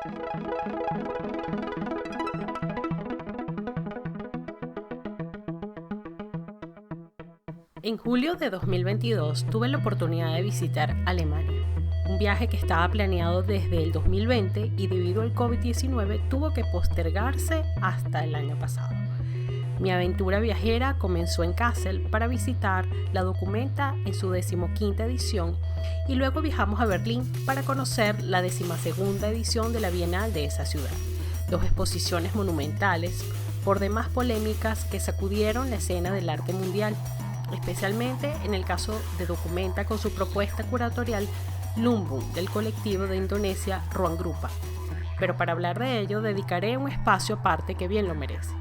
En julio de 2022 tuve la oportunidad de visitar Alemania, un viaje que estaba planeado desde el 2020 y debido al COVID-19 tuvo que postergarse hasta el año pasado. Mi aventura viajera comenzó en Kassel para visitar la Documenta en su 15ª edición y luego viajamos a Berlín para conocer la 12ª edición de la Bienal de esa ciudad. Dos exposiciones monumentales, por demás polémicas, que sacudieron la escena del arte mundial, especialmente en el caso de Documenta con su propuesta curatorial Lumbung del colectivo de Indonesia Ruang Grupa. Pero para hablar de ello dedicaré un espacio aparte que bien lo merece.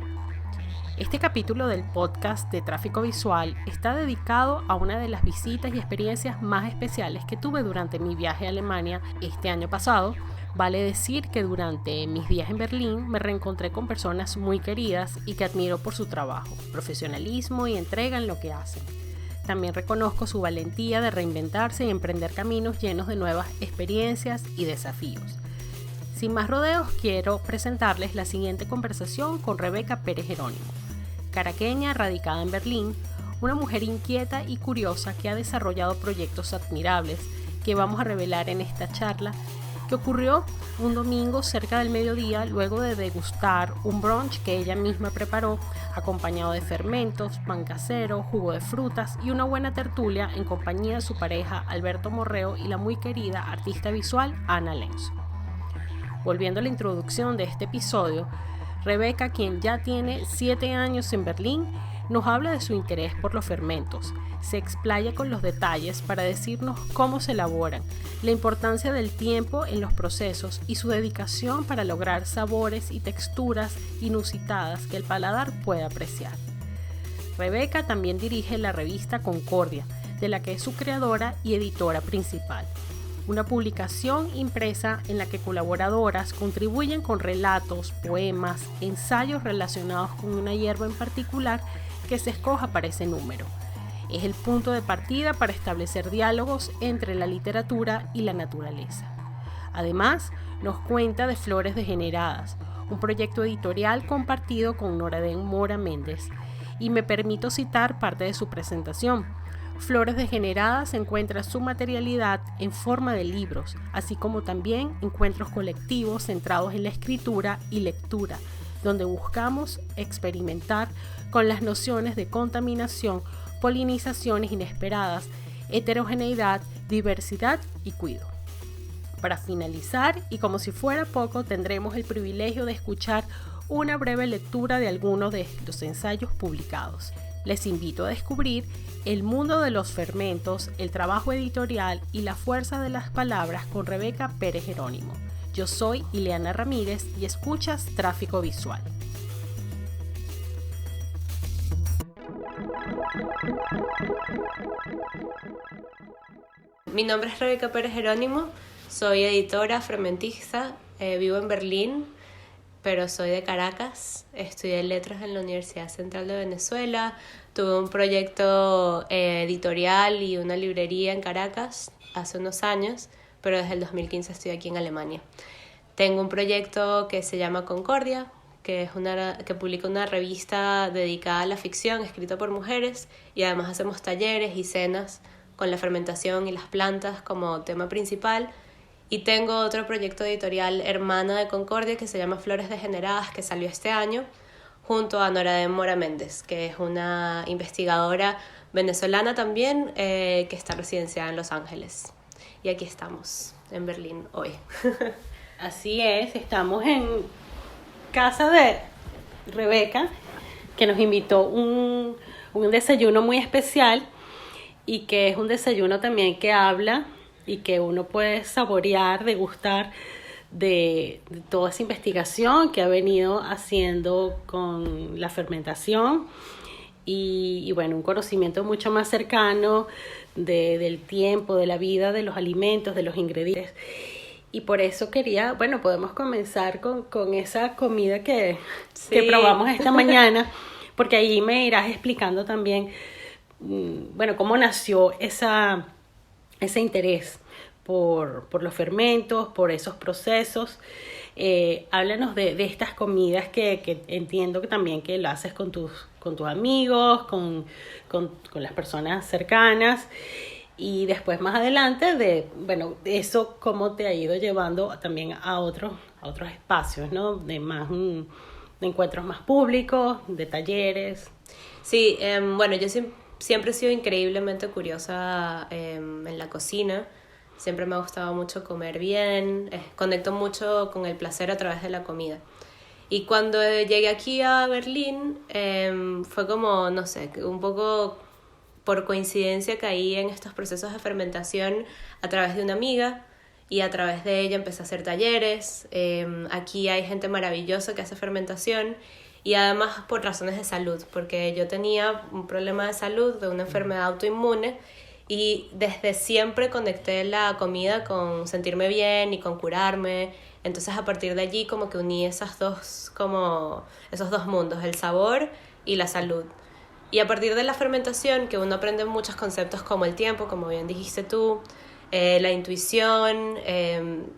Este capítulo del podcast de Tráfico Visual está dedicado a una de las visitas y experiencias más especiales que tuve durante mi viaje a Alemania este año pasado. Vale decir que durante mis días en Berlín me reencontré con personas muy queridas y que admiro por su trabajo, profesionalismo y entrega en lo que hacen. También reconozco su valentía de reinventarse y emprender caminos llenos de nuevas experiencias y desafíos. Sin más rodeos, quiero presentarles la siguiente conversación con Rebeca Pérez Jerónimo, caraqueña radicada en Berlín, una mujer inquieta y curiosa que ha desarrollado proyectos admirables que vamos a revelar en esta charla, que ocurrió un domingo cerca del mediodía luego de degustar un brunch que ella misma preparó, acompañado de fermentos, pan casero, jugo de frutas y una buena tertulia en compañía de su pareja Alberto Morreo y la muy querida artista visual Ana Lenzo. Volviendo a la introducción de este episodio, Rebeca, quien ya tiene 7 años en Berlín, nos habla de su interés por los fermentos, se explaya con los detalles para decirnos cómo se elaboran, la importancia del tiempo en los procesos y su dedicación para lograr sabores y texturas inusitadas que el paladar puede apreciar. Rebeca también dirige la revista Concordia, de la que es su creadora y editora principal. Una publicación impresa en la que colaboradoras contribuyen con relatos, poemas, ensayos relacionados con una hierba en particular que se escoja para ese número. Es el punto de partida para establecer diálogos entre la literatura y la naturaleza. Además, nos cuenta de Flores Degeneradas, un proyecto editorial compartido con Noradén Mora Méndez, y me permito citar parte de su presentación. Flores Degeneradas encuentra su materialidad en forma de libros, así como también encuentros colectivos centrados en la escritura y lectura, donde buscamos experimentar con las nociones de contaminación, polinizaciones inesperadas, heterogeneidad, diversidad y cuidado. Para finalizar, y como si fuera poco, tendremos el privilegio de escuchar una breve lectura de algunos de los ensayos publicados. Les invito a descubrir el mundo de los fermentos, el trabajo editorial y la fuerza de las palabras con Rebeca Pérez Jerónimo. Yo soy Ileana Ramírez y escuchas Tráfico Visual. Mi nombre es Rebeca Pérez Jerónimo, soy editora, fermentista, vivo en Berlín, pero soy de Caracas. Estudié letras en la Universidad Central de Venezuela, tuve un proyecto editorial y una librería en Caracas hace unos años, pero desde el 2015 estoy aquí en Alemania. Tengo un proyecto que se llama Concordia, que publica una revista dedicada a la ficción, escrita por mujeres, y además hacemos talleres y cenas con la fermentación y las plantas como tema principal. Y tengo otro proyecto editorial hermana de Concordia que se llama Flores Degeneradas, que salió este año, junto a Noradén Mora Méndez, que es una investigadora venezolana también, que está residenciada en Los Ángeles. Y aquí estamos, en Berlín, hoy. Así es, estamos en casa de Rebeca, que nos invitó un desayuno muy especial y que es un desayuno también que habla y que uno puede saborear, degustar de toda esa investigación que ha venido haciendo con la fermentación y bueno, un conocimiento mucho más cercano del tiempo, de la vida, de los alimentos, de los ingredientes. Y por eso quería, bueno, podemos comenzar con esa comida que probamos esta mañana, porque ahí me irás explicando también, bueno, cómo nació ese interés por los fermentos, por esos procesos. Háblanos de estas comidas que entiendo que también que lo haces con tus amigos, con las personas cercanas. Y después más adelante bueno, eso cómo te ha ido llevando también a otros espacios, ¿no? De encuentros más públicos, de talleres. Sí, bueno, yo siempre he sido increíblemente curiosa en la cocina. Siempre me ha gustado mucho comer bien, conecto mucho con el placer a través de la comida. Y cuando llegué aquí a Berlín, fue como, no sé, un poco por coincidencia caí en estos procesos de fermentación a través de una amiga y a través de ella empecé a hacer talleres. Aquí hay gente maravillosa que hace fermentación y además por razones de salud, porque yo tenía un problema de salud, de una enfermedad autoinmune, y desde siempre conecté la comida con sentirme bien y con curarme. Entonces a partir de allí como que uní esos dos mundos, el sabor y la salud. Y a partir de la fermentación, que uno aprende muchos conceptos como el tiempo, como bien dijiste tú, la intuición,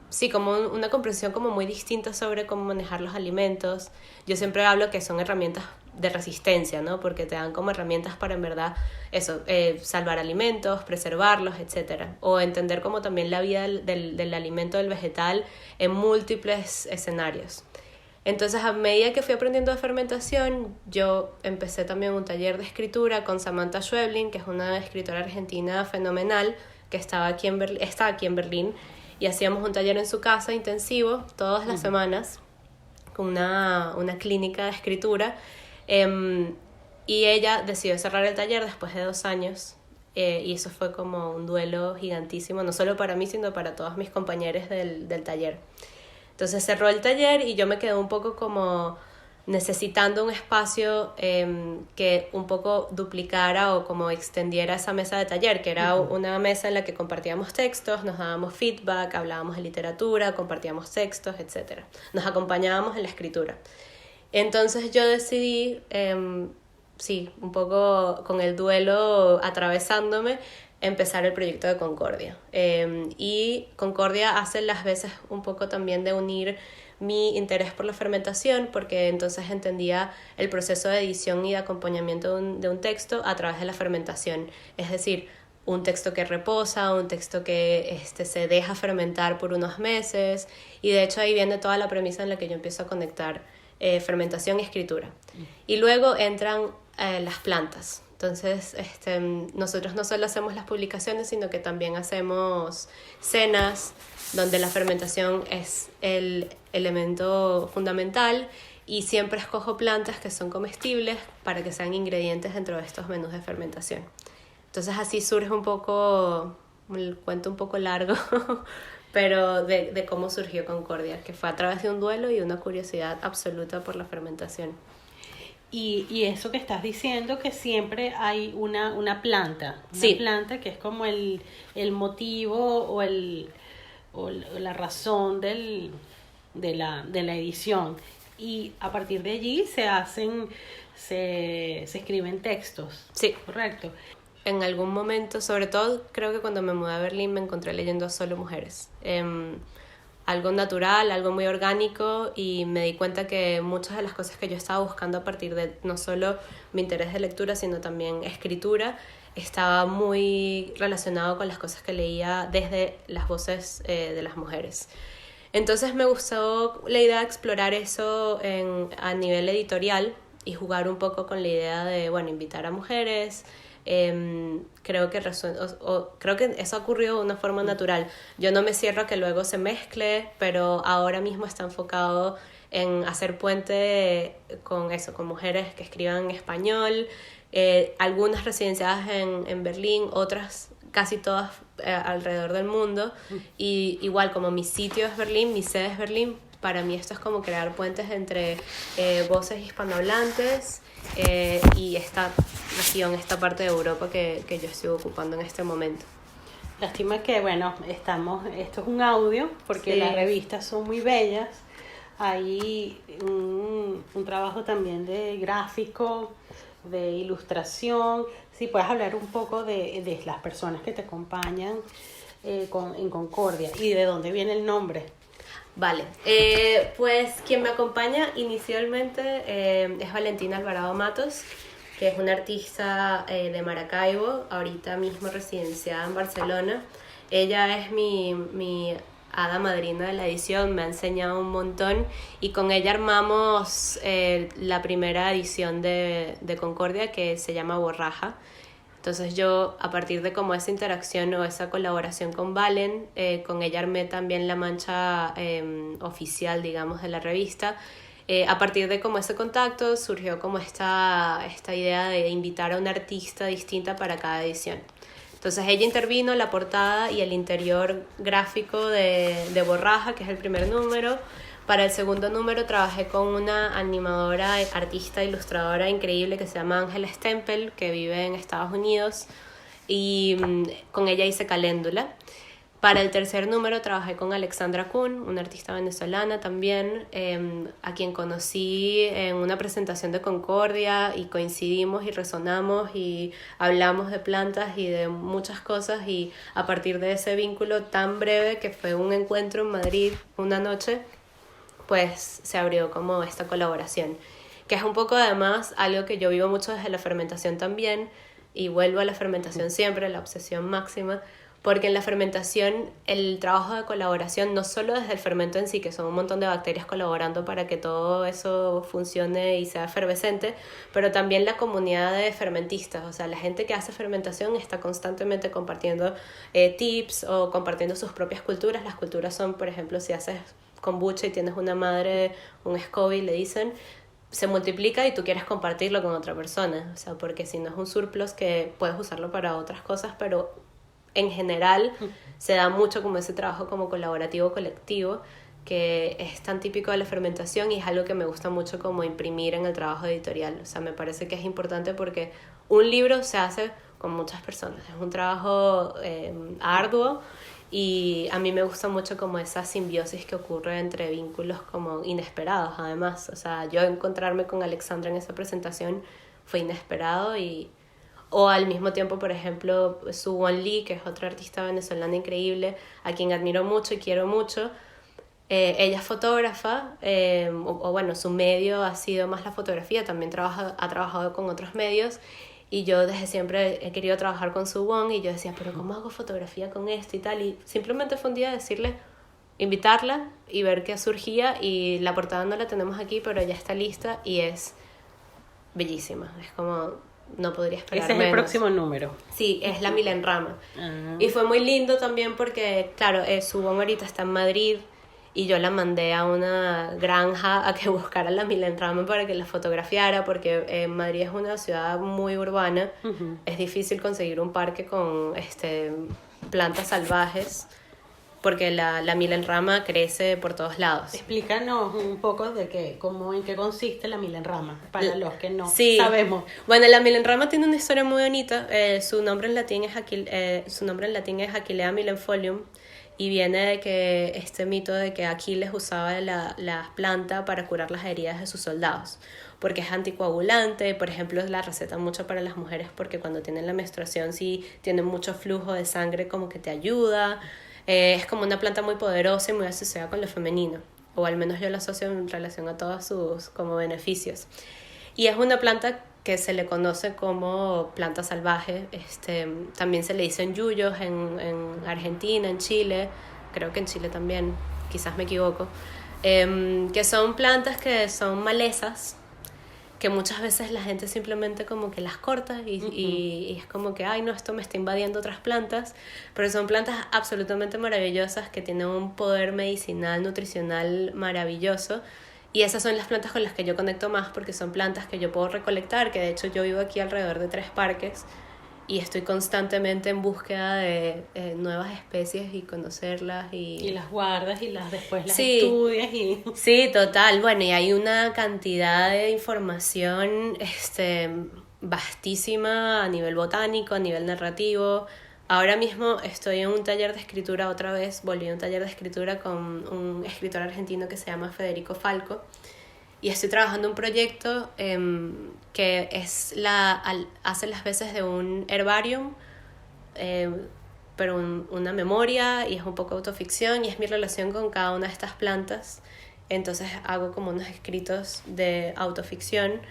sí, como una comprensión como muy distinta sobre cómo manejar los alimentos. Yo siempre hablo que son herramientas de resistencia, ¿no? Porque te dan como herramientas para en verdad eso, salvar alimentos, preservarlos, etcétera. O entender como también la vida del alimento, del vegetal, en múltiples escenarios. Entonces, a medida que fui aprendiendo de fermentación, yo empecé también un taller de escritura con Samantha Schweblin, que es una escritora argentina fenomenal, que está aquí en Berlín, y hacíamos un taller en su casa intensivo todas las semanas, con una clínica de escritura. Y ella decidió cerrar el taller después de 2 años, y eso fue como un duelo gigantísimo, no solo para mí, sino para todos mis compañeros del taller. Entonces cerró el taller y yo me quedé un poco como necesitando un espacio que un poco duplicara o como extendiera esa mesa de taller, que era una mesa en la que compartíamos textos, nos dábamos feedback, hablábamos de literatura, compartíamos textos, etc. Nos acompañábamos en la escritura. Entonces yo decidí, sí, un poco con el duelo atravesándome, empezar el proyecto de Concordia. Y Concordia hace las veces un poco también de unir mi interés por la fermentación, porque entonces entendía el proceso de edición y de acompañamiento de un texto a través de la fermentación. Es decir, un texto que reposa, un texto que se deja fermentar por unos meses, y de hecho ahí viene toda la premisa en la que yo empiezo a conectar fermentación y escritura. Y luego entran las plantas. Entonces, nosotros no solo hacemos las publicaciones, sino que también hacemos cenas donde la fermentación es el elemento fundamental, y siempre escojo plantas que son comestibles para que sean ingredientes dentro de estos menús de fermentación. Entonces así surge un poco, el cuento un poco largo, pero de cómo surgió Concordia, que fue a través de un duelo y una curiosidad absoluta por la fermentación. Y eso que estás diciendo, que siempre hay una planta, Sí. Planta que es como el motivo o la razón de la edición, y a partir de allí se escriben textos. Sí. Correcto. En algún momento, sobre todo creo que cuando me mudé a Berlín, me encontré leyendo solo mujeres. Algo natural, algo muy orgánico, y me di cuenta que muchas de las cosas que yo estaba buscando a partir de no solo mi interés de lectura, sino también escritura, estaba muy relacionado con las cosas que leía desde las voces de las mujeres. Entonces me gustó la idea de explorar eso a nivel editorial y jugar un poco con la idea de, bueno, invitar a mujeres. Creo que eso ha ocurrido de una forma natural. Yo no me cierro a que luego se mezcle, pero ahora mismo está enfocado en hacer puente con mujeres que escriban en español, algunas residenciadas en Berlín, otras casi todas alrededor del mundo, y igual como mi sitio es Berlín, mi sede es Berlín, para mí esto es como crear puentes entre voces hispanohablantes y esta región, esta parte de Europa que yo estoy ocupando en este momento. Lástima que, bueno, esto es un audio, porque sí, las revistas son muy bellas. Hay un trabajo también de gráfico, de ilustración. Si puedes hablar un poco de las personas que te acompañan en Concordia y de dónde viene el nombre. Vale, pues quien me acompaña inicialmente es Valentina Alvarado Matos, que es una artista de Maracaibo, ahorita mismo residenciada en Barcelona. Ella es mi hada madrina de la edición, me ha enseñado un montón y con ella armamos la primera edición de Concordia, que se llama Borraja. Entonces yo, a partir de como esa interacción o esa colaboración con Valen, con ella armé también la mancha oficial, digamos, de la revista. A partir de como ese contacto surgió como esta idea de invitar a una artista distinta para cada edición. Entonces ella intervino en la portada y el interior gráfico de Borraja, que es el primer número. Para el segundo número trabajé con una animadora, artista, ilustradora increíble que se llama Ángela Stempel, que vive en Estados Unidos, y con ella hice Caléndula. Para el tercer número trabajé con Alexandra Kuhn, una artista venezolana también, a quien conocí en una presentación de Concordia y coincidimos y resonamos y hablamos de plantas y de muchas cosas, y a partir de ese vínculo tan breve que fue un encuentro en Madrid una noche, pues se abrió como esta colaboración, que es un poco además algo que yo vivo mucho desde la fermentación también, y vuelvo a la fermentación siempre, la obsesión máxima, porque en la fermentación el trabajo de colaboración, no solo desde el fermento en sí, que son un montón de bacterias colaborando para que todo eso funcione y sea efervescente, pero también la comunidad de fermentistas, o sea, la gente que hace fermentación está constantemente compartiendo tips o compartiendo sus propias culturas. Las culturas son, por ejemplo, si haces kombucha y tienes una madre, un SCOBY, le dicen, se multiplica y tú quieres compartirlo con otra persona, o sea, porque si no es un surplus que puedes usarlo para otras cosas, pero en general se da mucho como ese trabajo como colaborativo, colectivo, que es tan típico de la fermentación y es algo que me gusta mucho como imprimir en el trabajo editorial. O sea, me parece que es importante porque un libro se hace con muchas personas, es un trabajo arduo, y a mí me gusta mucho como esa simbiosis que ocurre entre vínculos como inesperados además. O sea, yo encontrarme con Alexandra en esa presentación fue inesperado, o al mismo tiempo, por ejemplo, Su Won Lee, que es otra artista venezolana increíble, a quien admiro mucho y quiero mucho. Ella es fotógrafa, o bueno, su medio ha sido más la fotografía, también ha trabajado con otros medios, y yo desde siempre he querido trabajar con Su Won, y yo decía, pero ¿cómo hago fotografía con esto y tal? Y simplemente fue un día decirle, invitarla y ver qué surgía, y la portada no la tenemos aquí, pero ya está lista y es bellísima, es como... no podría esperar Ese es menos. el próximo número. Sí, es la Milenrama. Uh-huh. Y fue muy lindo también porque, claro, Su Won ahorita está en Madrid y yo la mandé a una granja a que buscara la Milenrama para que la fotografiara, porque Madrid es una ciudad muy urbana. Uh-huh. Es difícil conseguir un parque con plantas salvajes, porque la Milenrama crece por todos lados. Explícanos un poco de en qué consiste la Milenrama, para los que no sabemos. Bueno, la Milenrama tiene una historia muy bonita. Su nombre en latín es Aquilea milenfolium, y viene de que este mito de que Aquiles usaba la planta para curar las heridas de sus soldados, porque es anticoagulante. Por ejemplo, la recetan mucho para las mujeres porque cuando tienen la menstruación, si tienen mucho flujo de sangre, como que te ayuda. Es como una planta muy poderosa y muy asociada con lo femenino, o al menos yo la asocio en relación a todos sus como beneficios. Y es una planta que se le conoce como planta salvaje. También se le dicen yuyos en Argentina, en Chile, creo que en Chile también, quizás me equivoco, que son plantas que son malezas, que muchas veces la gente simplemente como que las corta y es como que, ay no, esto me está invadiendo otras plantas, pero son plantas absolutamente maravillosas que tienen un poder medicinal, nutricional maravilloso, y esas son las plantas con las que yo conecto más, porque son plantas que yo puedo recolectar, que de hecho yo vivo aquí alrededor de 3 parques y estoy constantemente en búsqueda de nuevas especies y conocerlas. Y las guardas y después las estudias. Sí, total. Bueno, y hay una cantidad de información vastísima a nivel botánico, a nivel narrativo. Ahora mismo estoy en un taller de escritura otra vez, volví a un taller de escritura con un escritor argentino que se llama Federico Falco, y estoy trabajando un proyecto que hace las veces de un herbarium, pero una memoria, y es un poco autoficción, y es mi relación con cada una de estas plantas. Entonces hago como unos escritos de autoficción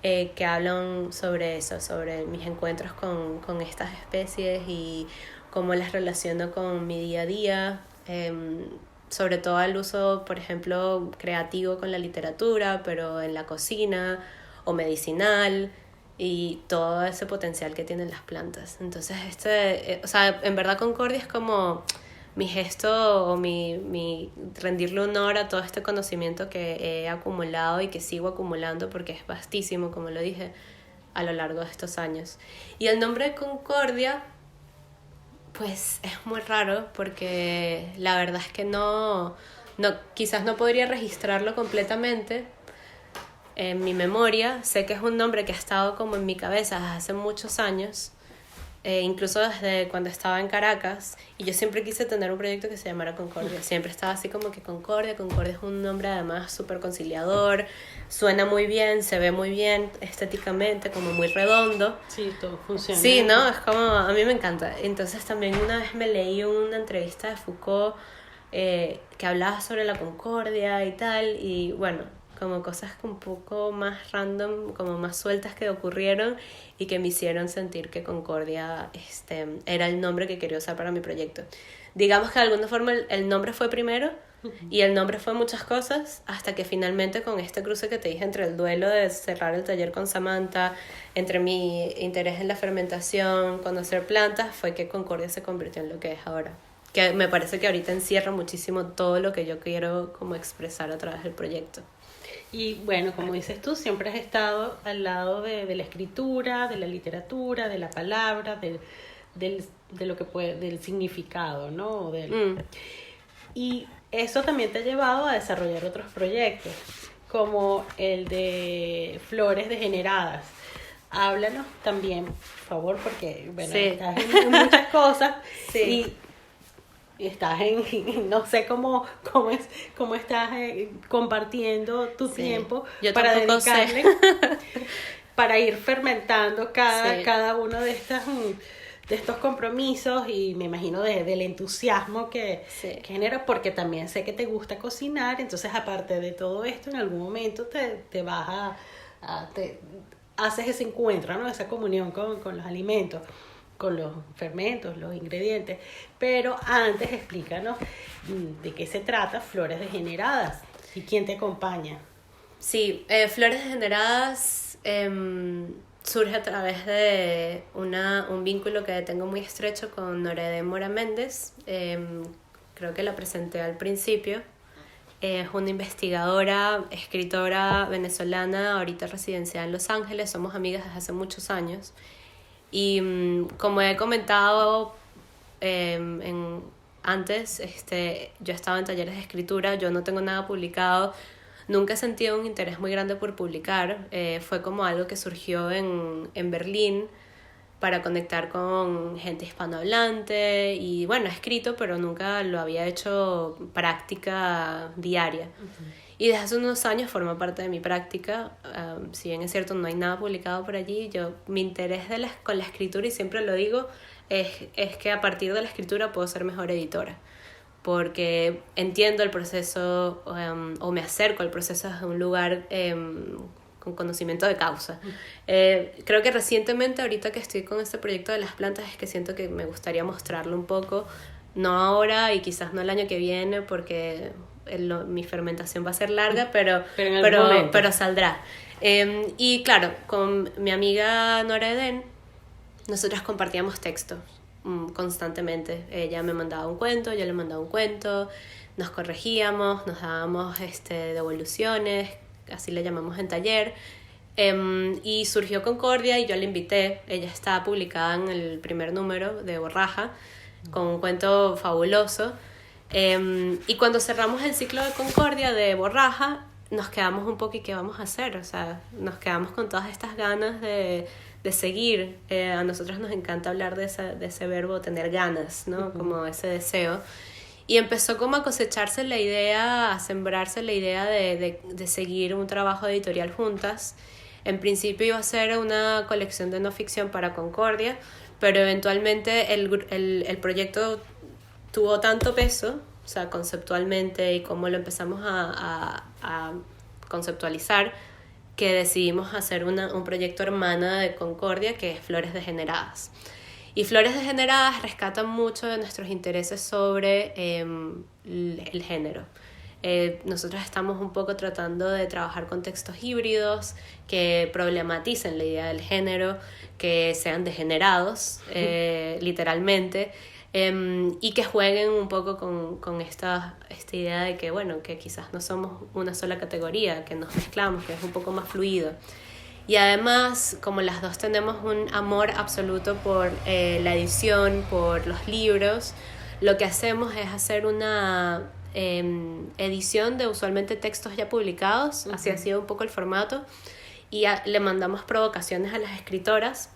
que hablan sobre eso, sobre mis encuentros con estas especies y cómo las relaciono con mi día a día, sobre todo el uso, por ejemplo, creativo con la literatura, pero en la cocina o medicinal, y todo ese potencial que tienen las plantas. Entonces, o sea, en verdad Concordia es como mi gesto o mi rendirle honor a todo este conocimiento que he acumulado y que sigo acumulando, porque es vastísimo, como lo dije, a lo largo de estos años. Y el nombre de Concordia, pues es muy raro, porque la verdad es que quizás no podría registrarlo completamente en mi memoria. Sé que es un nombre que ha estado como en mi cabeza desde hace muchos años, incluso desde cuando estaba en Caracas, y yo siempre quise tener un proyecto que se llamara Concordia. Siempre estaba así como que Concordia es un nombre además súper conciliador, suena muy bien, se ve muy bien estéticamente, como muy redondo. Sí, todo funciona. Sí, ¿no? Es como, a mí me encanta. Entonces también una vez me leí una entrevista de Foucault que hablaba sobre la concordia y tal, y bueno, como cosas un poco más random, como más sueltas que ocurrieron y que me hicieron sentir que Concordia era el nombre que quería usar para mi proyecto. Digamos que de alguna forma el nombre fue primero, y el nombre fue muchas cosas, hasta que finalmente, con este cruce que te dije entre el duelo de cerrar el taller con Samantha, entre mi interés en la fermentación, conocer plantas, fue que Concordia se convirtió en lo que es ahora. Que me parece que ahorita encierra muchísimo todo lo que yo quiero como expresar a través del proyecto. Y bueno, como dices tú, siempre has estado al lado de la escritura, de la literatura, de la palabra, de lo que puede, del significado, ¿no? Y eso también te ha llevado a desarrollar otros proyectos, como el de Flores Degeneradas. Háblanos también, por favor, porque bueno, sí, estás en muchas cosas. Sí. Y estás no sé cómo estás compartiendo tu tiempo para dedicarle, para ir fermentando cada uno de estos compromisos, y me imagino del entusiasmo que genera, porque también sé que te gusta cocinar. Entonces, aparte de todo esto, en algún momento te vas haces ese encuentro, ¿no? Esa comunión con los alimentos, con los fermentos, los ingredientes. Pero antes, explícanos de qué se trata Flores Degeneradas y quién te acompaña. Sí, Flores Degeneradas surge a través de un vínculo que tengo muy estrecho con Noredén Mora Méndez. Creo que la presenté al principio. Es una investigadora, escritora venezolana, ahorita residenciada en Los Ángeles. Somos amigas desde hace muchos años. Y como he comentado antes, yo estaba en talleres de escritura, yo no tengo nada publicado, nunca he sentido un interés muy grande por publicar. Fue como algo que surgió en Berlín para conectar con gente hispanohablante, y bueno, he escrito, pero nunca lo había hecho práctica diaria. Y desde hace unos años forma parte de mi práctica. Si bien es cierto, no hay nada publicado por allí, mi interés con la escritura, y siempre lo digo, es que a partir de la escritura puedo ser mejor editora, porque entiendo el proceso, o me acerco al proceso desde un lugar con conocimiento de causa. Creo que recientemente, ahorita que estoy con este proyecto de las plantas, es que siento que me gustaría mostrarlo un poco, no ahora y quizás no el año que viene, porque mi fermentación va a ser larga, pero saldrá. Y claro, con mi amiga Nora Eden, nosotras compartíamos textos constantemente. Ella me mandaba un cuento, yo le mandaba un cuento, nos corregíamos, nos dábamos devoluciones, así le llamamos en taller. Y surgió Concordia y yo la invité. Ella está publicada en el primer número de Borraja, con un cuento fabuloso. Y cuando cerramos el ciclo de Concordia de Borraja, nos quedamos un poco, ¿y qué vamos a hacer? O sea, nos quedamos con todas estas ganas de seguir. A nosotros nos encanta hablar de ese verbo, tener ganas, ¿no? Como ese deseo. Y empezó como a cosecharse la idea, a sembrarse la idea de seguir un trabajo editorial juntas. En principio iba a ser una colección de no ficción para Concordia, pero eventualmente el proyecto tuvo tanto peso, o sea, conceptualmente y cómo lo empezamos a conceptualizar, que decidimos hacer un proyecto hermana de Concordia, que es Flores Degeneradas. Y Flores Degeneradas rescatan mucho de nuestros intereses sobre el género. Nosotros estamos un poco tratando de trabajar con textos híbridos que problematicen la idea del género, que sean degenerados, literalmente, y que jueguen un poco con esta idea de que, bueno, que quizás no somos una sola categoría, que nos mezclamos, que es un poco más fluido. Y además, como las dos tenemos un amor absoluto por la edición, por los libros, lo que hacemos es hacer una edición de usualmente textos ya publicados, así ha sido un poco el formato, y le mandamos provocaciones a las escritoras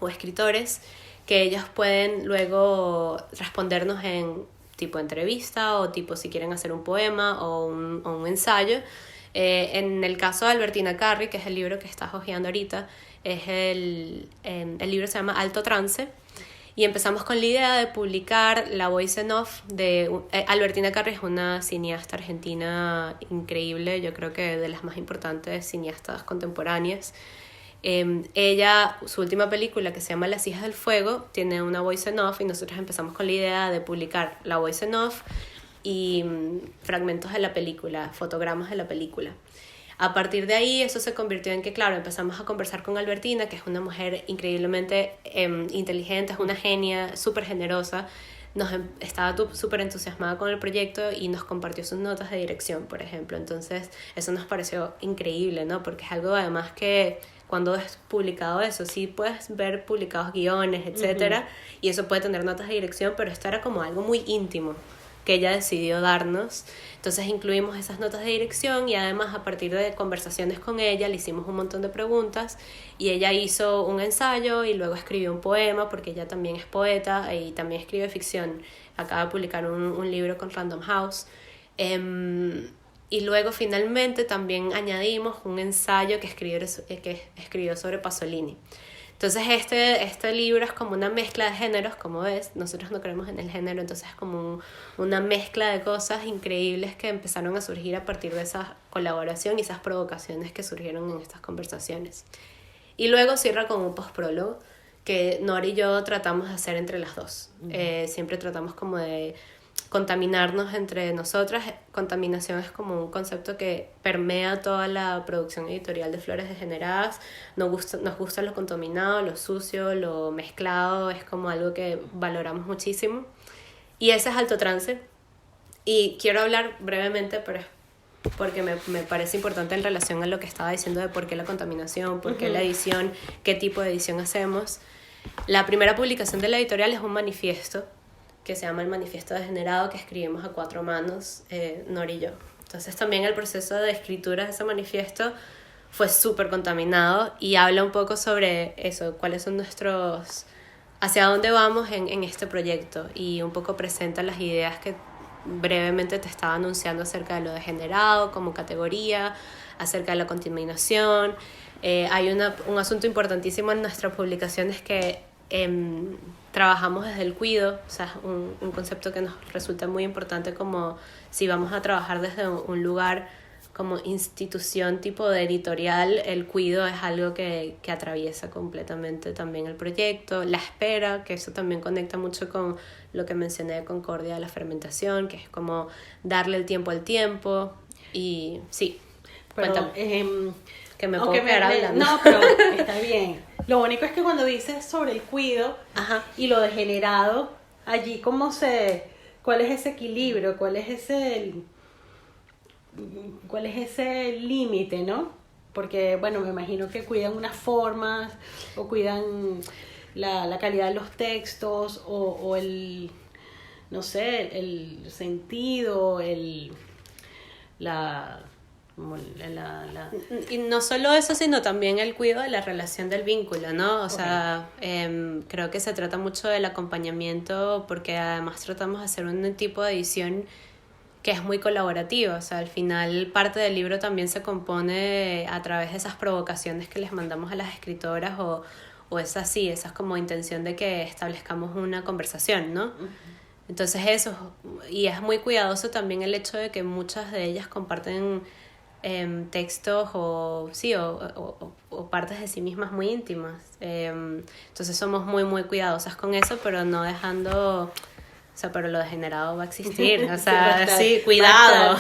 o escritores que ellos pueden luego respondernos en tipo entrevista o tipo si quieren hacer un poema o un ensayo. En el caso de Albertina Carri, que es el libro que estás hojeando ahorita, el libro se llama Alto Trance, y empezamos con la idea de publicar la voice en off de Albertina Carri. Es una cineasta argentina increíble, yo creo que de las más importantes cineastas contemporáneas. Ella, su última película, que se llama Las hijas del fuego, tiene una voice en off, y nosotros empezamos con la idea de publicar la voice en off y fragmentos de la película, fotogramas de la película. A partir de ahí eso se convirtió en que, claro, empezamos a conversar con Albertina, que es una mujer increíblemente inteligente, es una genia, súper generosa. Estaba súper entusiasmada con el proyecto y nos compartió sus notas de dirección, por ejemplo. Entonces eso nos pareció increíble, ¿no? Porque es algo además que cuando es publicado eso, sí puedes ver publicados guiones, etcétera, y eso puede tener notas de dirección, pero esto era como algo muy íntimo que ella decidió darnos. Entonces incluimos esas notas de dirección, y además a partir de conversaciones con ella le hicimos un montón de preguntas, y ella hizo un ensayo y luego escribió un poema, porque ella también es poeta y también escribe ficción. Acaba de publicar un libro con Random House. Y luego finalmente también añadimos un ensayo que escribió sobre Pasolini. Entonces este libro es como una mezcla de géneros, como ves. Nosotros no creemos en el género, entonces es como una mezcla de cosas increíbles que empezaron a surgir a partir de esa colaboración y esas provocaciones que surgieron en estas conversaciones. Y luego cierra con un postprólogo que Nora y yo tratamos de hacer entre las dos. Siempre tratamos como de contaminarnos entre nosotras. Contaminación es como un concepto que permea toda la producción editorial de Flores Degeneradas. Nos gusta lo contaminado, lo sucio, lo mezclado, es como algo que valoramos muchísimo. Y ese es Alto Trance. Y quiero hablar brevemente, pero porque me parece importante en relación a lo que estaba diciendo de por qué la contaminación, por qué la edición, qué tipo de edición hacemos. La primera publicación de la editorial es un manifiesto que se llama El Manifiesto Degenerado, que escribimos a 4 manos, Nora y yo. Entonces también el proceso de escritura de ese manifiesto fue súper contaminado, y habla un poco sobre eso, cuáles son hacia dónde vamos en este proyecto, y un poco presenta las ideas que brevemente te estaba anunciando acerca de lo degenerado como categoría, acerca de la contaminación. Hay un asunto importantísimo en nuestras publicaciones que trabajamos desde el cuido, o sea, un concepto que nos resulta muy importante, como si vamos a trabajar desde un lugar como institución tipo de editorial. El cuido es algo que atraviesa completamente también el proyecto. La espera, que eso también conecta mucho con lo que mencioné de Concordia, de la fermentación, que es como darle el tiempo al tiempo. Y sí, pero, cuéntame, que me puedo quedar hablando. No, pero está bien. Lo único es que cuando dices sobre el cuido y lo degenerado, allí ¿cuál es ese equilibrio? ¿Cuál es ese límite, no? Porque, bueno, me imagino que cuidan unas formas, o cuidan la calidad de los textos, o el, no sé, el sentido, Y no solo eso, sino también el cuidado de la relación del vínculo, ¿no? O sea, creo que se trata mucho del acompañamiento, porque además tratamos de hacer un tipo de edición que es muy colaborativa. O sea, al final parte del libro también se compone a través de esas provocaciones que les mandamos a las escritoras, o o es así, esa es como intención de que establezcamos una conversación, ¿no? Entonces eso, y es muy cuidadoso también el hecho de que muchas de ellas comparten textos o partes de sí mismas muy íntimas. Entonces somos muy, muy cuidadosas con eso, pero no dejando... O sea, pero lo degenerado va a existir, o sea, sí, cuidado.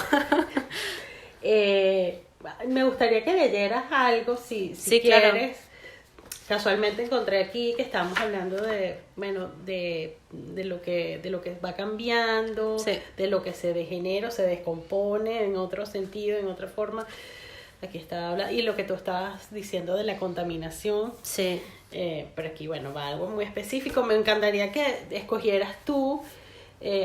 Me gustaría que leyeras algo, si Sí, quieres. claro. Casualmente encontré aquí que estábamos hablando de lo que va cambiando, Sí. de lo que se degenera, se descompone en otro sentido, en otra forma. Aquí está hablando, y lo que tú estabas diciendo de la contaminación. Sí. Pero aquí, bueno, va algo muy específico. Me encantaría que escogieras tú.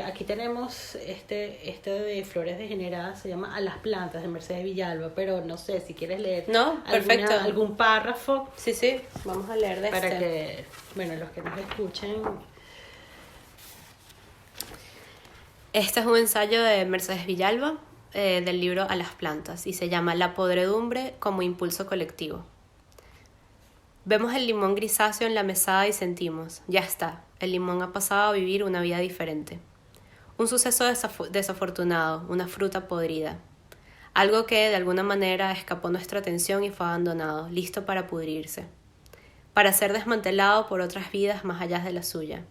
Aquí tenemos este de flores degeneradas, se llama A las plantas, de Mercedes Villalba, pero no sé si quieres leer No, perfecto. algún párrafo Sí, sí, vamos a leer de para que, bueno, los que nos escuchen. Este es un ensayo de Mercedes Villalba, del libro A las plantas, y se llama La podredumbre como impulso colectivo. Vemos el limón grisáceo en la mesada y sentimos, ya está, el limón ha pasado a vivir una vida diferente. Un suceso desafortunado, una fruta podrida. Algo que de alguna manera escapó nuestra atención y fue abandonado, listo para pudrirse. Para ser desmantelado por otras vidas más allá de la suya.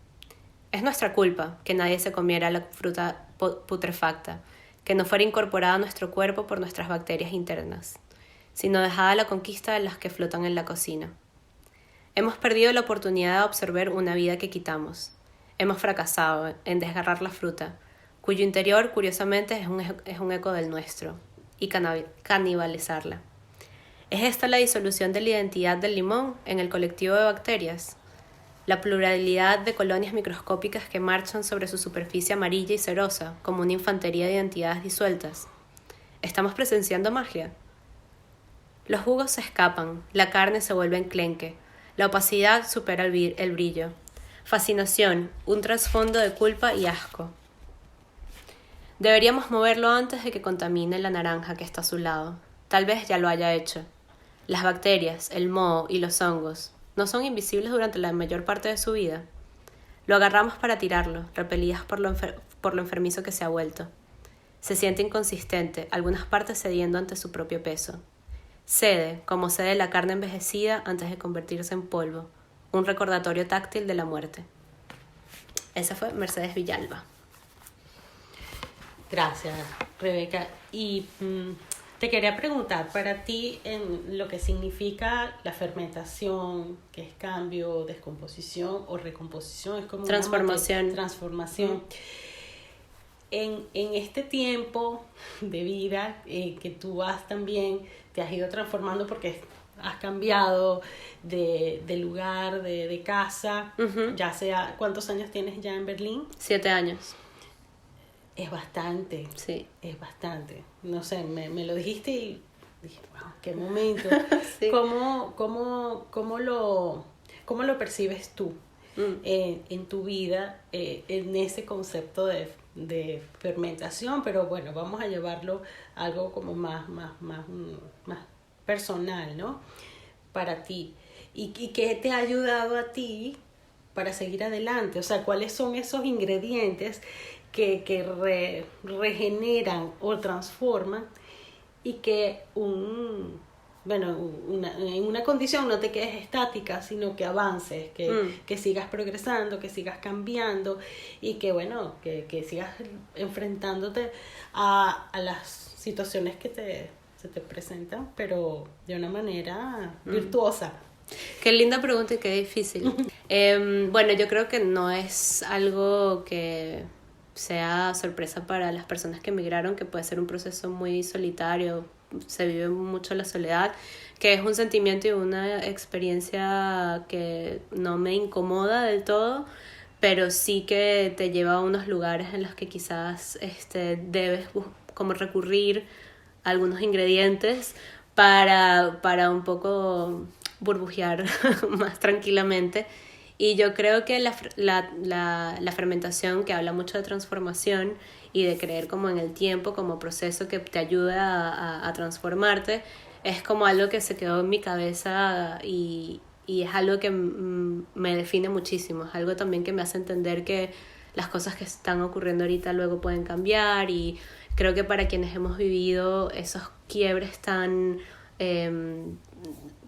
Es nuestra culpa que nadie se comiera la fruta putrefacta, que no fuera incorporada a nuestro cuerpo por nuestras bacterias internas, sino dejada a la conquista de las que flotan en la cocina. Hemos perdido la oportunidad de observar una vida que quitamos. Hemos fracasado en desgarrar la fruta, cuyo interior, curiosamente, es un eco del nuestro, y canibalizarla. ¿Es esta la disolución de la identidad del limón en el colectivo de bacterias? La pluralidad de colonias microscópicas que marchan sobre su superficie amarilla y cerosa, como una infantería de identidades disueltas. ¿Estamos presenciando magia? Los jugos se escapan, la carne se vuelve enclenque, la opacidad supera el brillo. Fascinación, un trasfondo de culpa y asco. Deberíamos moverlo antes de que contamine la naranja que está a su lado. Tal vez ya lo haya hecho. Las bacterias, el moho y los hongos no son invisibles durante la mayor parte de su vida. Lo agarramos para tirarlo, repelidas por lo enfermizo que se ha vuelto. Se siente inconsistente, algunas partes cediendo ante su propio peso. Cede, como cede la carne envejecida antes de convertirse en polvo, un recordatorio táctil de la muerte. Esa fue Mercedes Villalba. Gracias, Rebeca. Y te quería preguntar, para ti, en lo que significa la fermentación, que es cambio, descomposición o recomposición, es como transformación. Transformación. En este tiempo de vida que tú te has ido transformando porque has cambiado de lugar, de casa, ya sea, ¿cuántos años tienes ya en Berlín? 7 años. Es bastante, sí. Es bastante. No sé, me lo dijiste y dije, wow, qué momento. Sí. ¿Cómo lo percibes tú en tu vida, en ese concepto de fermentación? Pero bueno, vamos a llevarlo a algo como más personal, ¿no? Para ti. ¿Y qué te ha ayudado a ti para seguir adelante? O sea, ¿cuáles son esos ingredientes que regeneran o transforman y que en una condición no te quedes estática, sino que avances, que sigas progresando, que sigas cambiando y que sigas enfrentándote a las situaciones que se te presentan, pero de una manera virtuosa? Qué linda pregunta y qué difícil. Bueno, yo creo que no es algo que sea sorpresa para las personas que emigraron, que puede ser un proceso muy solitario, se vive mucho la soledad, que es un sentimiento y una experiencia que no me incomoda del todo, pero sí que te lleva a unos lugares en los que quizás debes como recurrir a algunos ingredientes para un poco burbujear más tranquilamente. Y yo creo que la fermentación, que habla mucho de transformación y de creer como en el tiempo como proceso que te ayuda a transformarte, es como algo que se quedó en mi cabeza y y es algo que me define muchísimo, es algo también que me hace entender que las cosas que están ocurriendo ahorita luego pueden cambiar, y creo que para quienes hemos vivido esos quiebres tan...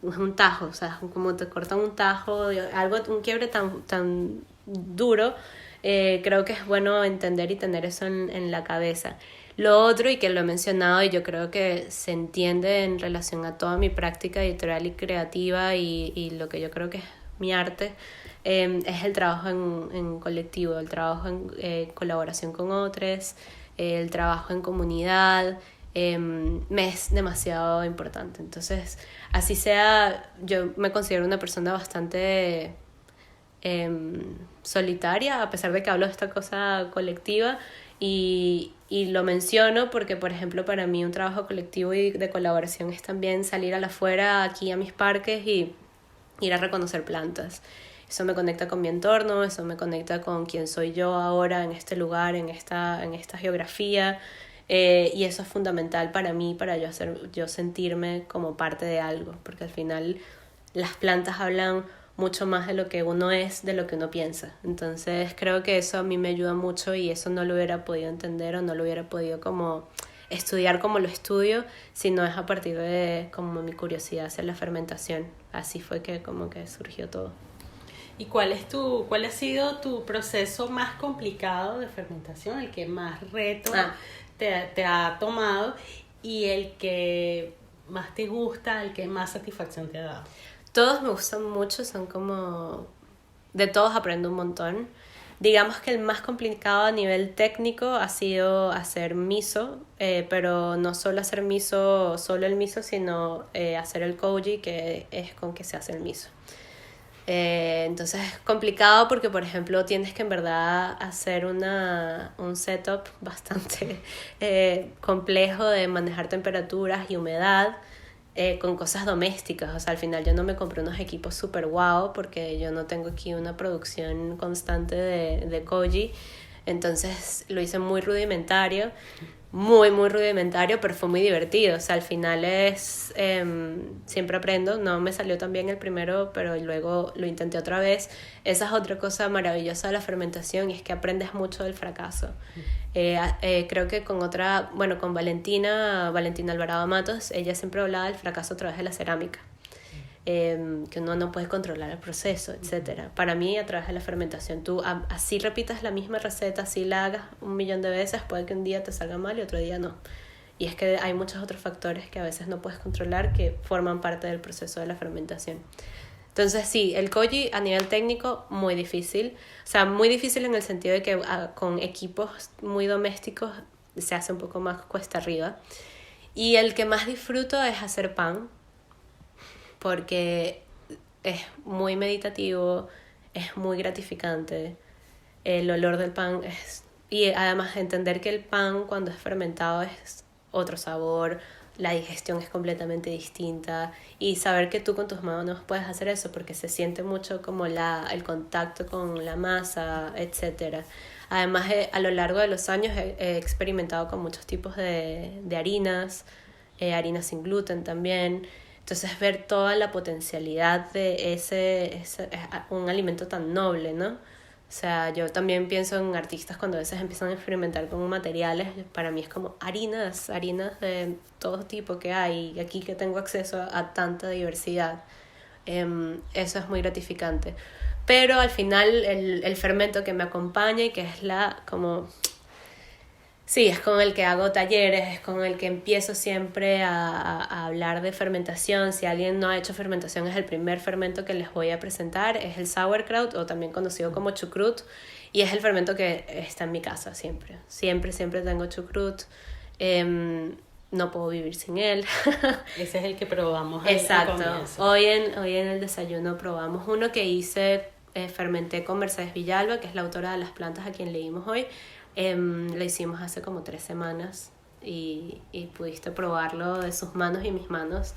un tajo, o sea, como te cortan un tajo, un quiebre tan duro, creo que es bueno entender y tener eso en la cabeza. Lo otro, y que lo he mencionado y yo creo que se entiende en relación a toda mi práctica editorial y creativa y lo que yo creo que es mi arte, es el trabajo en colectivo, el trabajo en colaboración con otros, el trabajo en comunidad. Me es demasiado importante. Entonces, así sea, yo me considero una persona bastante solitaria, a pesar de que hablo de esta cosa colectiva, y lo menciono porque, por ejemplo, para mí un trabajo colectivo y de colaboración es también salir a la afuera, aquí a mis parques, y ir a reconocer plantas. Eso me conecta con mi entorno, eso me conecta con quién soy yo ahora en este lugar, en esta geografía. Y eso es fundamental para mí, para yo sentirme como parte de algo, porque al final las plantas hablan mucho más de lo que uno es, de lo que uno piensa. Entonces creo que eso a mí me ayuda mucho, y eso no lo hubiera podido entender o no lo hubiera podido como estudiar como lo estudio, si no es a partir de como mi curiosidad hacia la fermentación. Así fue que como que surgió todo. ¿Y cuál ha sido tu proceso más complicado de fermentación, el que más reto te ha tomado, y el que más te gusta, el que más satisfacción te ha dado? Todos me gustan mucho, son como... De todos aprendo un montón. Digamos que el más complicado a nivel técnico ha sido hacer miso, pero no solo hacer miso, solo el miso, sino hacer el koji, que es con que se hace el miso. Entonces es complicado porque, por ejemplo, tienes que en verdad hacer un setup bastante complejo de manejar temperaturas y humedad con cosas domésticas. O sea, al final yo no me compré unos equipos super guau porque yo no tengo aquí una producción constante de koji. Entonces lo hice muy rudimentario, muy rudimentario, pero fue muy divertido. O sea, al final siempre aprendo. No me salió tan bien el primero, pero luego lo intenté otra vez. Esa es otra cosa maravillosa de la fermentación, y es que aprendes mucho del fracaso. Creo que con Valentina Alvarado Matos, ella siempre hablaba del fracaso a través de la cerámica. Que uno no puede controlar el proceso, etcétera. Para mí, a través de la fermentación, tú así repitas la misma receta, así la hagas 1.000.000 de veces, puede que un día te salga mal y otro día no. Y es que hay muchos otros factores que a veces no puedes controlar, que forman parte del proceso de la fermentación. Entonces sí, el koji a nivel técnico muy difícil. O sea, muy difícil en el sentido de que con equipos muy domésticos se hace un poco más cuesta arriba. Y el que más disfruto es hacer pan, porque es muy meditativo, es muy gratificante, el olor del pan y además entender que el pan cuando es fermentado es otro sabor, la digestión es completamente distinta, y saber que tú con tus manos puedes hacer eso porque se siente mucho como el contacto con la masa, etcétera. Además, a lo largo de los años he experimentado con muchos tipos de harinas, harinas sin gluten también. Entonces, ver toda la potencialidad de un alimento tan noble, ¿no? O sea, yo también pienso en artistas cuando a veces empiezan a experimentar con materiales. Para mí es como harinas de todo tipo que hay, y aquí que tengo acceso a tanta diversidad. Eso es muy gratificante. Pero al final el fermento que me acompaña y que es sí, es con el que hago talleres, es con el que empiezo siempre a hablar de fermentación. Si alguien no ha hecho fermentación, es el primer fermento que les voy a presentar. Es el sauerkraut, o también conocido como chucrut, y es el fermento que está en mi casa siempre. Siempre tengo chucrut. No puedo vivir sin él. Ese es el que probamos. Exacto. Hoy en el desayuno probamos uno que hice, fermenté con Mercedes Villalba, que es la autora de Las plantas, a quien leímos hoy. Lo hicimos hace como 3 semanas y pudiste probarlo de sus manos y mis manos,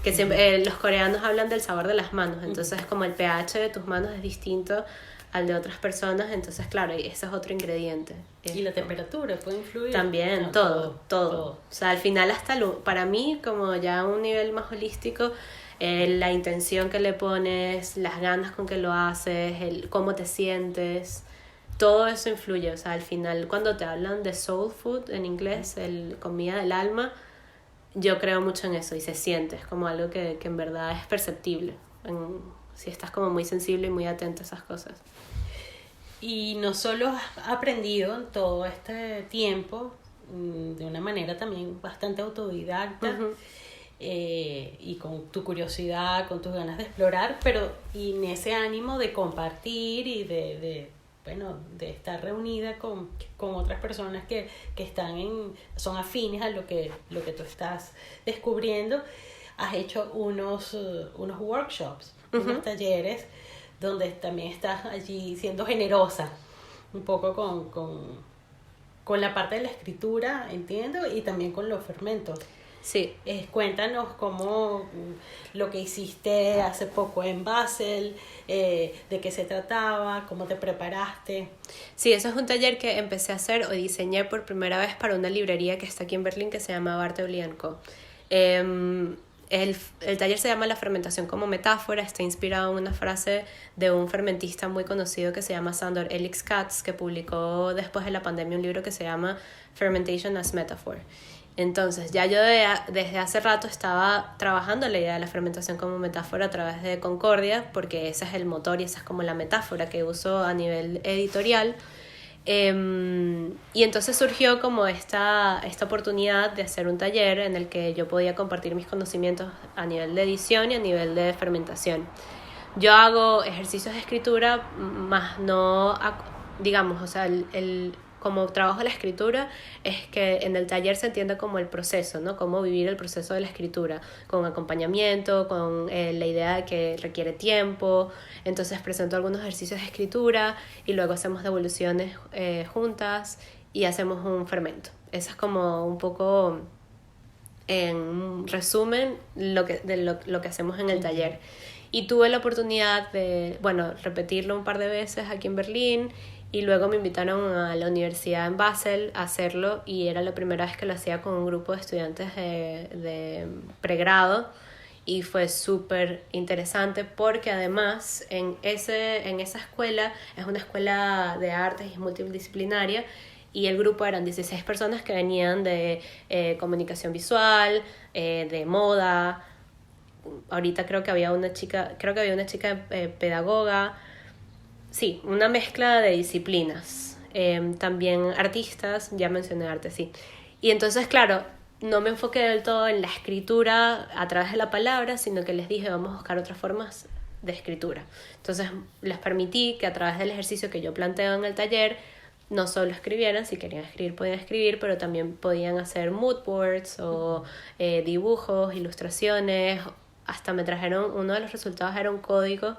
que siempre, los coreanos hablan del sabor de las manos, entonces como el pH de tus manos es distinto al de otras personas, entonces claro, ese es otro ingrediente. Y la temperatura puede influir. También, todo. O sea, al final para mí, como ya a un nivel más holístico, la intención que le pones, las ganas con que lo haces, cómo te sientes, todo eso influye. O sea, al final cuando te hablan de soul food en inglés, comida del alma, yo creo mucho en eso y se siente, es como algo que en verdad es perceptible, si estás como muy sensible y muy atento a esas cosas. Y no solo has aprendido en todo este tiempo, de una manera también bastante autodidacta, y con tu curiosidad, con tus ganas de explorar, pero y en ese ánimo de compartir y de estar reunida con otras personas que son afines a lo que tú estás descubriendo, has hecho unos workshops, unos talleres donde también estás allí siendo generosa un poco con la parte de la escritura, entiendo, y también con los fermentos. Sí. Cuéntanos cómo lo que hiciste hace poco en Basel, de qué se trataba, cómo te preparaste. Sí, eso es un taller que empecé a hacer o diseñé por primera vez para una librería que está aquí en Berlín que se llama Bartholdi & Co. El taller se llama La fermentación como metáfora, está inspirado en una frase de un fermentista muy conocido que se llama Sandor Elix Katz, que publicó después de la pandemia un libro que se llama Fermentation as Metaphor. Entonces ya yo desde hace rato estaba trabajando la idea de la fermentación como metáfora a través de Concordia, porque ese es el motor y esa es como la metáfora que uso a nivel editorial. Y entonces surgió como esta oportunidad de hacer un taller en el que yo podía compartir mis conocimientos a nivel de edición y a nivel de fermentación. Yo hago ejercicios de escritura, más no, digamos, o sea, como trabajo la escritura es que en el taller se entiende como el proceso, ¿no? Cómo vivir el proceso de la escritura, con acompañamiento, con la idea de que requiere tiempo. Entonces presento algunos ejercicios de escritura y luego hacemos devoluciones juntas y hacemos un fermento. Eso es como un poco, en resumen, lo que hacemos en el taller. Y tuve la oportunidad de, repetirlo un par de veces aquí en Berlín. Y luego me invitaron a la universidad en Basel a hacerlo y era la primera vez que lo hacía con un grupo de estudiantes de pregrado y fue súper interesante porque además en esa escuela es una escuela de artes y multidisciplinaria y el grupo eran 16 personas que venían de comunicación visual, de moda. Ahorita creo que había una chica pedagoga. Sí, una mezcla de disciplinas, también artistas, ya mencioné arte, sí. Y entonces, claro, no me enfoqué del todo en la escritura a través de la palabra, sino que les dije, vamos a buscar otras formas de escritura. Entonces, les permití que a través del ejercicio que yo planteo en el taller, no solo escribieran, si querían escribir, podían escribir, pero también podían hacer mood boards o dibujos, ilustraciones. Hasta me trajeron, uno de los resultados era un código,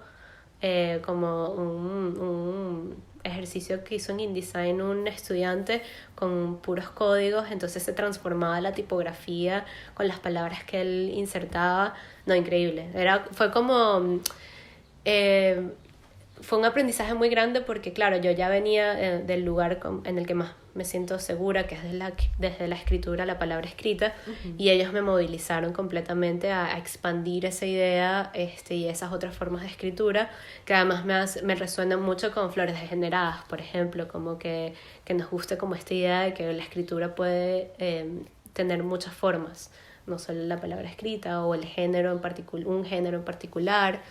como un ejercicio que hizo en InDesign un estudiante con puros códigos, entonces se transformaba la tipografía con las palabras que él insertaba. No, increíble. Fue como fue un aprendizaje muy grande porque claro, yo ya venía del lugar en el que más me siento segura, que es desde la escritura, la palabra escrita, y ellos me movilizaron completamente a expandir esa idea y esas otras formas de escritura, que además me resuenan mucho con Flores Degeneradas, por ejemplo, como que nos guste como esta idea de que la escritura puede tener muchas formas, no solo la palabra escrita o un género en particular.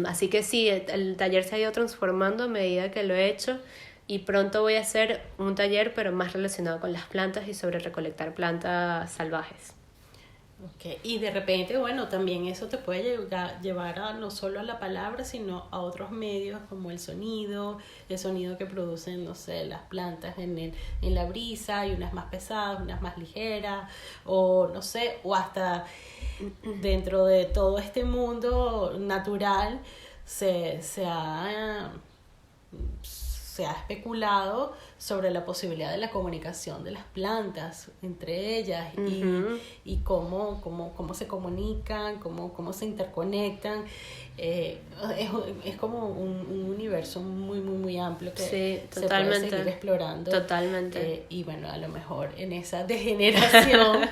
Así que sí, el taller se ha ido transformando a medida que lo he hecho y pronto voy a hacer un taller pero más relacionado con las plantas y sobre recolectar plantas salvajes. Okay. Y de repente, también eso te puede llevar a no solo a la palabra, sino a otros medios como el sonido que producen, no sé, las plantas en la brisa, hay unas más pesadas, unas más ligeras, o no sé, o hasta dentro de todo este mundo natural se ha especulado sobre la posibilidad de la comunicación de las plantas entre ellas y cómo se comunican, cómo se interconectan. Es como un universo muy, muy, muy amplio que se puede seguir explorando. Totalmente. Y a lo mejor en esa degeneración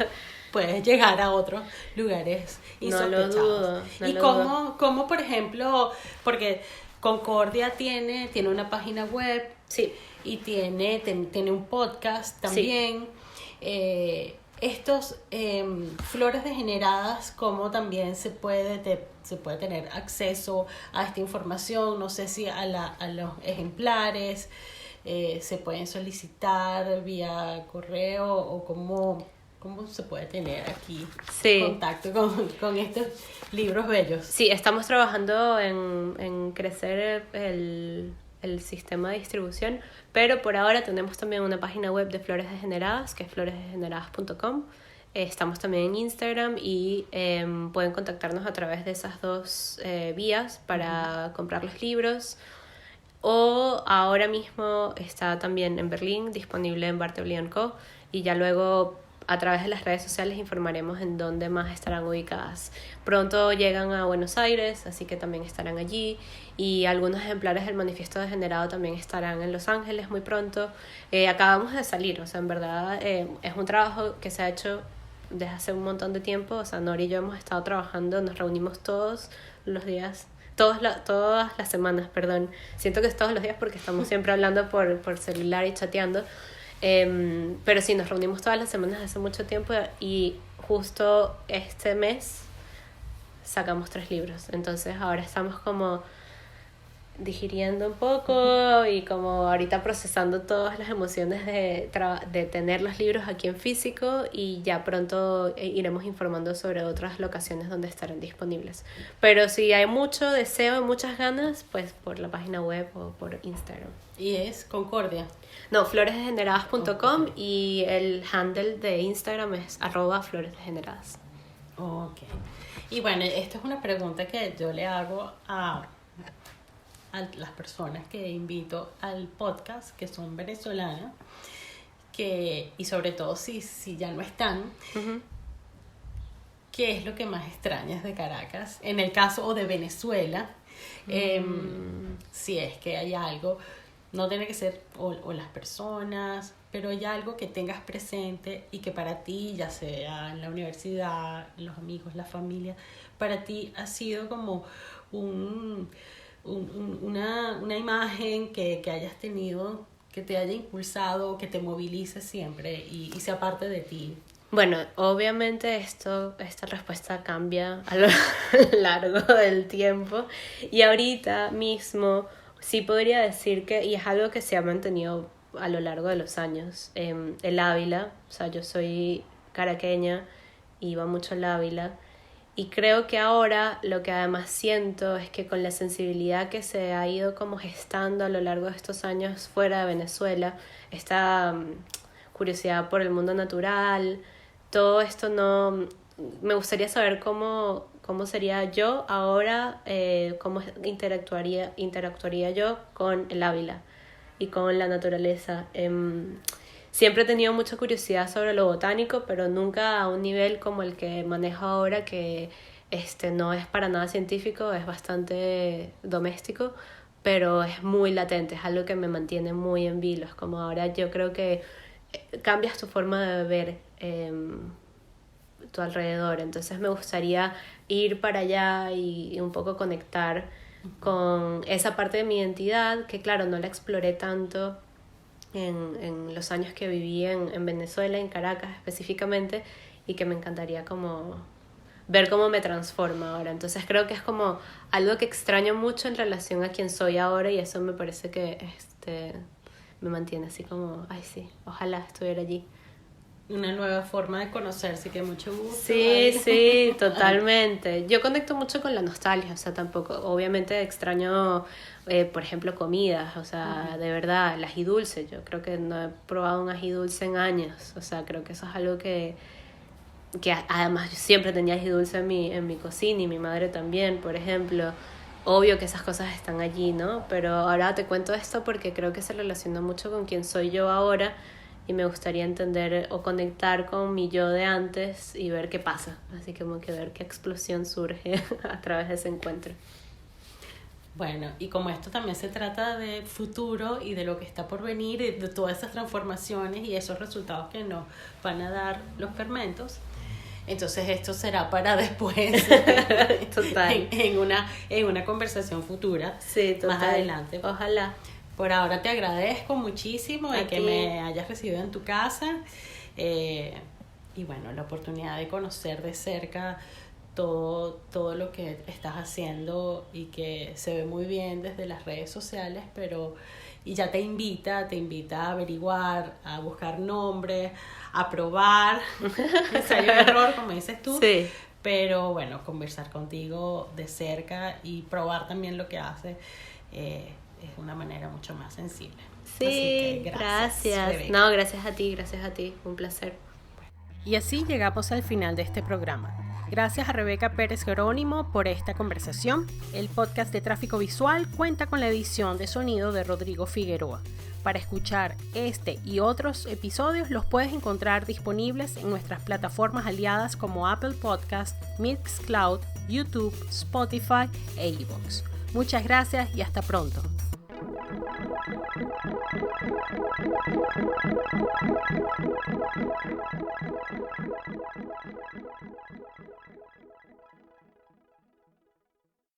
puedes llegar a otros lugares insospechados. No lo dudo. ¿Y cómo, por ejemplo, porque Concordia tiene una página web, Sí. y tiene un podcast también. Sí. Estos Flores Degeneradas, ¿cómo también se puede tener acceso a esta información? No sé si a los ejemplares se pueden solicitar vía correo, o cómo se puede tener aquí contacto con estos libros bellos. Sí, estamos trabajando en crecer el sistema de distribución, pero por ahora tenemos también una página web de Flores Degeneradas, que es floresdegeneradas.com. Estamos también en Instagram y pueden contactarnos a través de esas dos vías para comprar los libros. O ahora mismo está también en Berlín, disponible en Bartleby & Co. Y ya luego a través de las redes sociales informaremos en dónde más estarán ubicadas. Pronto llegan a Buenos Aires, así que también estarán allí. Y algunos ejemplares del Manifiesto Degenerado también estarán en Los Ángeles muy pronto. Acabamos de salir, o sea, en verdad es un trabajo que se ha hecho desde hace un montón de tiempo. O sea, Nori y yo hemos estado trabajando, nos reunimos todos los días. Todas las semanas, perdón. Siento que es todos los días porque estamos siempre hablando por celular y chateando. Pero sí, nos reunimos todas las semanas hace mucho tiempo y justo este mes sacamos 3 libros. Entonces ahora estamos como digiriendo un poco y como ahorita procesando todas las emociones de tener los libros aquí en físico, y ya pronto iremos informando sobre otras locaciones donde estarán disponibles. Pero si hay mucho deseo y muchas ganas, pues por la página web o por Instagram. ¿Y es Concordia? No, floresdegeneradas.com. Y el handle de Instagram es @floresdegeneradas. Ok. Y bueno, esto es una pregunta que yo le hago a las personas que invito al podcast, que son venezolanas, y sobre todo si ya no están, Uh-huh. ¿qué es lo que más extrañas de Caracas? En el caso o de Venezuela, si es que hay algo, no tiene que ser o las personas, pero hay algo que tengas presente y que para ti, ya sea en la universidad, los amigos, la familia, para ti ha sido como una imagen que hayas tenido, que te haya impulsado, que te movilice siempre y sea parte de ti. Bueno, obviamente esta respuesta cambia a lo largo del tiempo, y ahorita mismo sí podría decir que, y es algo que se ha mantenido a lo largo de los años, el Ávila. O sea, yo soy caraqueña, iba mucho al Ávila, y creo que ahora lo que además siento es que con la sensibilidad que se ha ido como gestando a lo largo de estos años fuera de Venezuela, esta curiosidad por el mundo natural, todo esto no... Me gustaría saber cómo sería yo ahora, cómo interactuaría yo con el Ávila y con la naturaleza. Siempre he tenido mucha curiosidad sobre lo botánico, pero nunca a un nivel como el que manejo ahora, que no es para nada científico, es bastante doméstico, pero es muy latente, es algo que me mantiene muy en vilo. Es como ahora yo creo que cambias tu forma de ver tu alrededor. Entonces me gustaría ir para allá y un poco conectar con esa parte de mi identidad, que claro, no la exploré tanto en los años que viví en Venezuela, en Caracas específicamente, y que me encantaría como ver cómo me transforma ahora. Entonces creo que es como algo que extraño mucho en relación a quien soy ahora, y eso me parece que me mantiene así como, ay sí, ojalá estuviera allí. Una nueva forma de conocerse, que mucho gusto. Sí, totalmente. Yo conecto mucho con la nostalgia, o sea, tampoco, obviamente extraño, por ejemplo, comidas, o sea, de verdad, el ají dulce. Yo creo que no he probado un ají dulce en años, o sea, creo que eso es algo que además yo siempre tenía ají dulce en mi cocina, y mi madre también, por ejemplo. Obvio que esas cosas están allí, ¿no? Pero ahora te cuento esto porque creo que se relaciona mucho con quién soy yo ahora, y me gustaría entender o conectar con mi yo de antes y ver qué pasa. Así como que ver qué explosión surge a través de ese encuentro. Bueno, y como esto también se trata de futuro y de lo que está por venir, y de todas esas transformaciones y esos resultados que nos van a dar los fermentos, Entonces esto será para después, Total. en una conversación futura, Sí, total. más adelante. Ojalá. Por ahora te agradezco muchísimo de A que ti. me hayas recibido en tu casa, y bueno, la oportunidad de conocer de cerca todo lo que estás haciendo y que se ve muy bien desde las redes sociales, y ya te invita a averiguar, a buscar nombres, a probar, ensayo y error, como dices tú. Sí. Pero bueno, conversar contigo de cerca y probar también lo que haces es una manera mucho más sensible. Sí, Así que gracias. Rebeca. No, gracias a ti, un placer. Y así llegamos al final de este programa. Gracias a Rebeca Pérez Jerónimo por esta conversación. El podcast de Tráfico Visual cuenta con la edición de sonido de Rodrigo Figueroa. Para escuchar este y otros episodios los puedes encontrar disponibles en nuestras plataformas aliadas como Apple Podcast, Mixcloud, YouTube, Spotify e iVoox. Muchas gracias y hasta pronto.